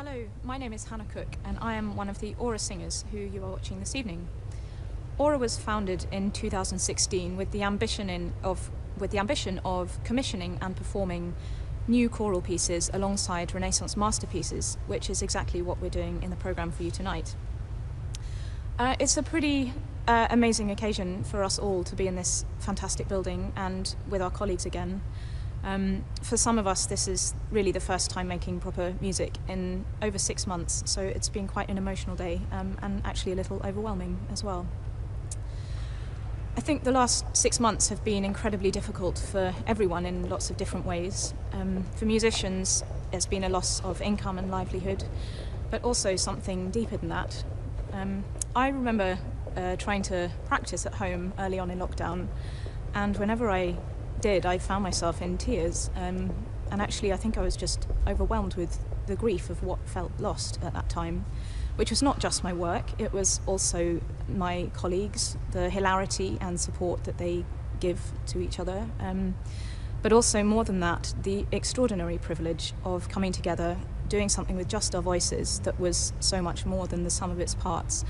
Hello, my name is Hannah Cooke, and I am one of the ORA singers who you are watching this evening. ORA was founded in 2016 with the ambition of commissioning and performing new choral pieces alongside Renaissance masterpieces, which is exactly what we're doing in the programme for you tonight. It's a pretty amazing occasion for us all to be in this fantastic building and with our colleagues again. For some of us, this is really the first time making proper music in over 6 months, so it's been quite an emotional day and actually a little overwhelming as well. I think the last 6 months have been incredibly difficult for everyone in lots of different ways. For musicians, there's been a loss of income and livelihood, but also something deeper than that. I remember trying to practice at home early on in lockdown, and whenever I did, I found myself in tears, and actually I think I was just overwhelmed with the grief of what felt lost at that time, which was not just my work, it was also my colleagues, the hilarity and support that they give to each other, but also more than that, the extraordinary privilege of coming together, doing something with just our voices that was so much more than the sum of its parts,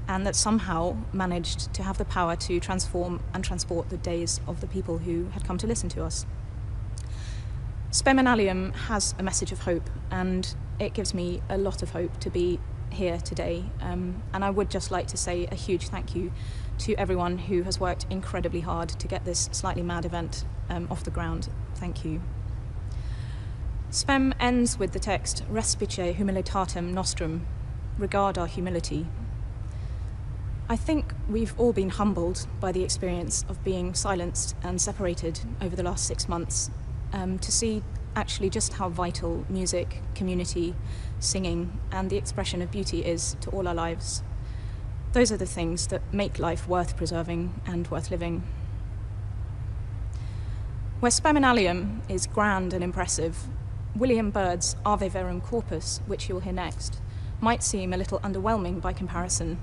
and that somehow managed to have the power to transform and transport the days of the people who had come to listen to us. Spem and Alium has a message of hope, and it gives me a lot of hope to be here today. And I would just like to say a huge thank you to everyone who has worked incredibly hard to get this slightly mad event off the ground. Thank you. Spem ends with the text, Respice humilitatem nostrum, regard our humility. I think we've all been humbled by the experience of being silenced and separated over the last 6 months, to see actually just how vital music, community, singing, and the expression of beauty is to all our lives. Those are the things that make life worth preserving and worth living. Where Spem and Alium is grand and impressive, William Byrd's Ave Verum Corpus, which you'll hear next, might seem a little underwhelming by comparison.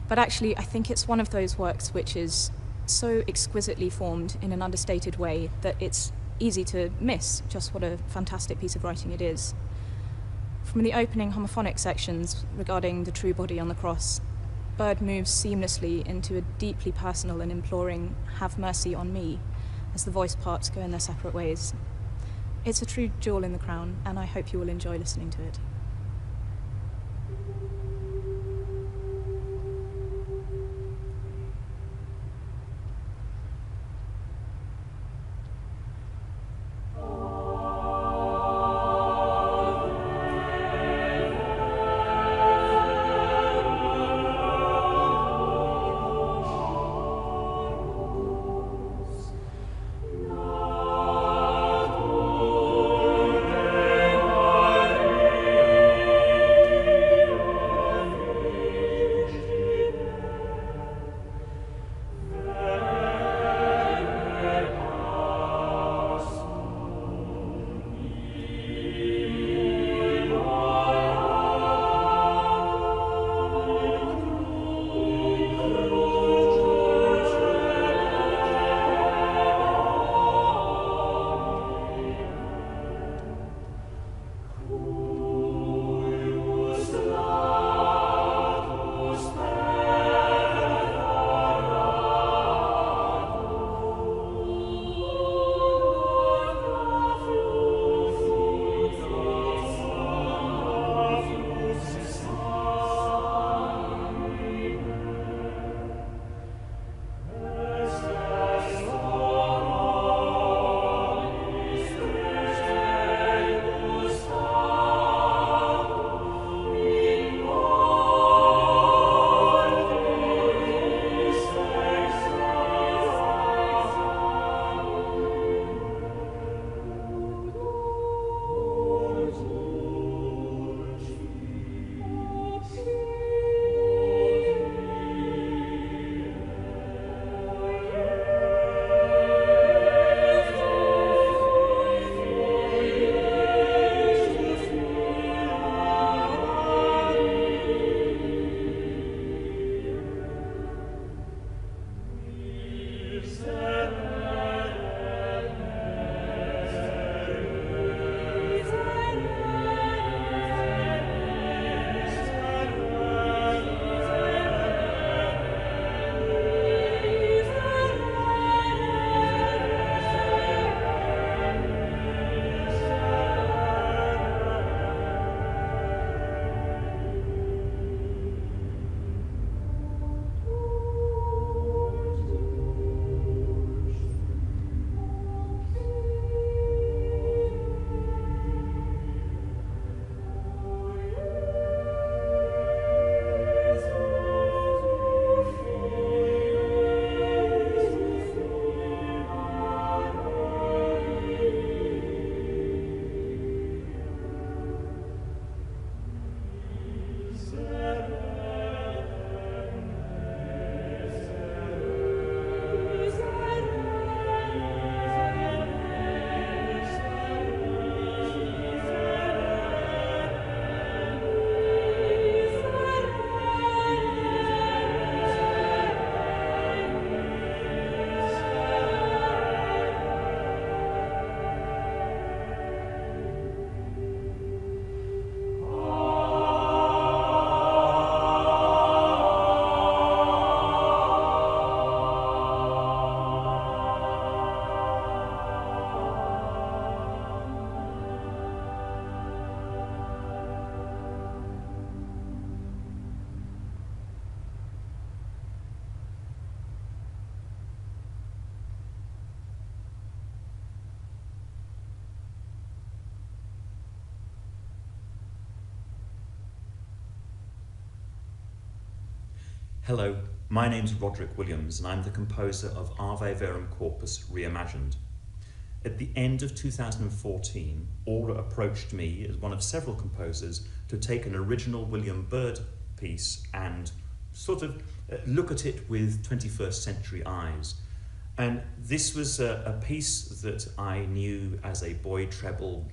But actually, I think it's one of those works which is so exquisitely formed in an understated way that it's easy to miss just what a fantastic piece of writing it is. From the opening homophonic sections regarding the true body on the cross, Byrd moves seamlessly into a deeply personal and imploring, "Have mercy on me," as the voice parts go in their separate ways. It's a true jewel in the crown, and I hope you will enjoy listening to it. Hello, my name's Roderick Williams and I'm the composer of Ave Verum Corpus Reimagined. At the end of 2014, ORA approached me as one of several composers to take an original William Byrd piece and sort of look at it with 21st century eyes. And this was a piece that I knew as a boy treble,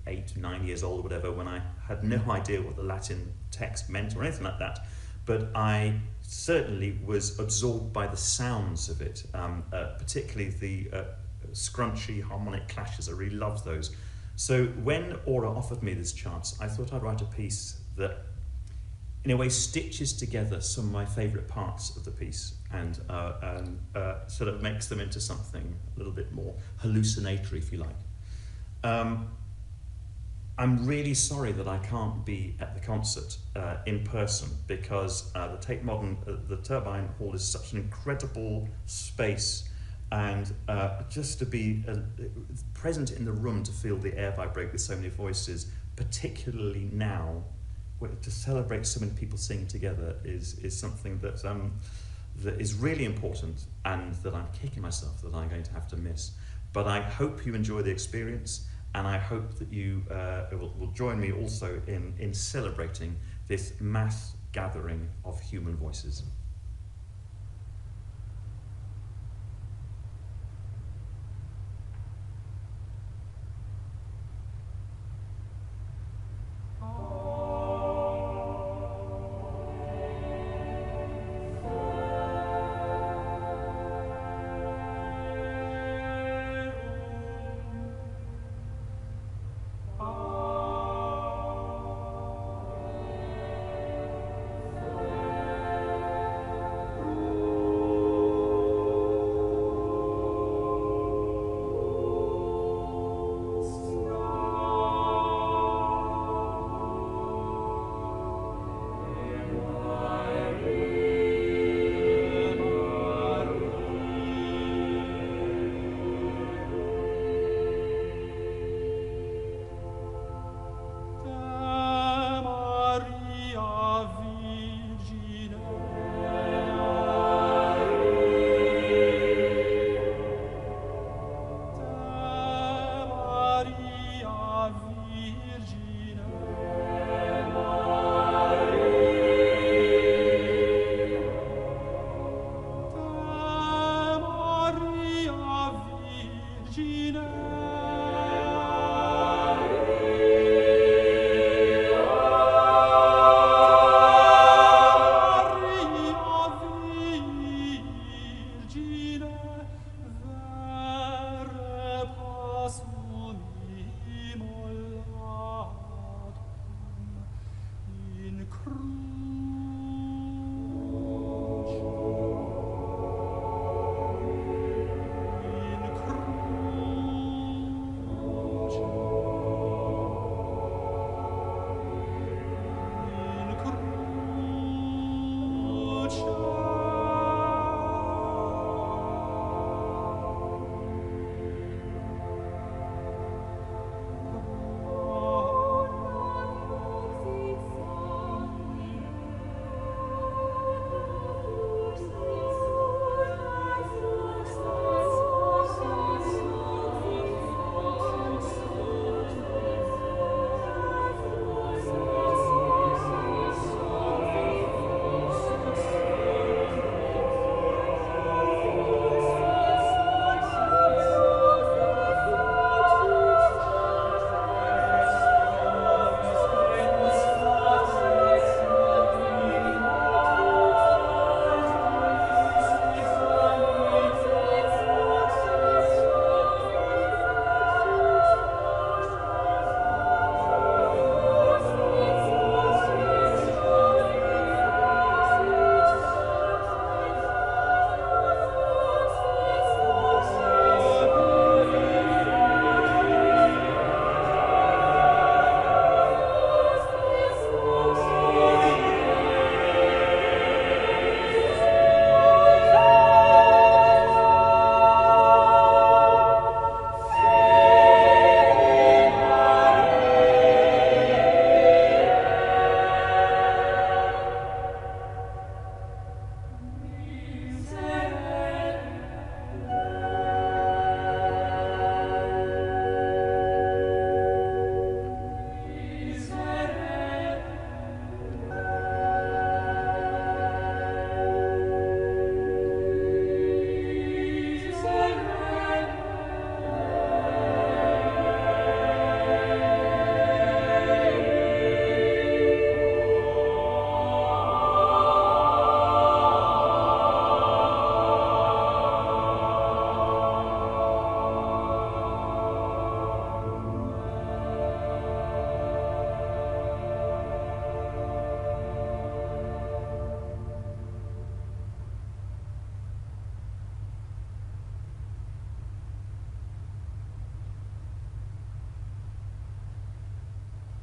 8, 9 years old or whatever, when I had no idea what the Latin text meant or anything like that. But I certainly was absorbed by the sounds of it, particularly the scrunchy harmonic clashes. I really loved those. So when ORA offered me this chance, I thought I'd write a piece that in a way stitches together some of my favourite parts of the piece and sort of makes them into something a little bit more hallucinatory, if you like. I'm really sorry that I can't be at the concert in person because the Tate Modern, the Turbine Hall is such an incredible space, and just to be present in the room to feel the air vibrate with so many voices, particularly now, to celebrate so many people singing together is something that that is really important, and that I'm kicking myself that I'm going to have to miss. But I hope you enjoy the experience, and I hope that you will join me also in celebrating this mass gathering of human voices.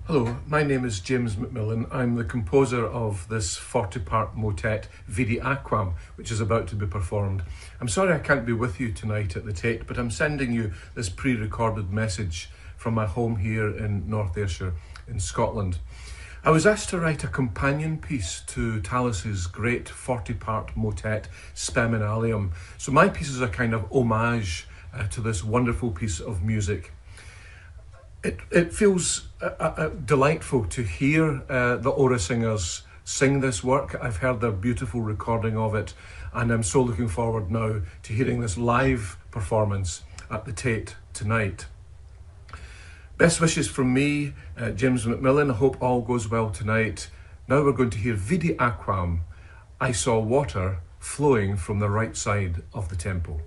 Hello, my name is James MacMillan. I'm the composer of this 40-part motet Vidi Aquam, which is about to be performed. I'm sorry I can't be with you tonight at the Tate, but I'm sending you this pre-recorded message from my home here in North Ayrshire in Scotland. I was asked to write a companion piece to Tallis's great 40-part motet Spem and Alium, so my piece is a kind of homage to this wonderful piece of music. It feels delightful to hear the ORA singers sing this work. I've heard their beautiful recording of it, and I'm so looking forward now to hearing this live performance at the Tate tonight. Best wishes from me, James MacMillan. I hope all goes well tonight. Now we're going to hear Vidi Aquam, I Saw Water Flowing from the Right Side of the Temple.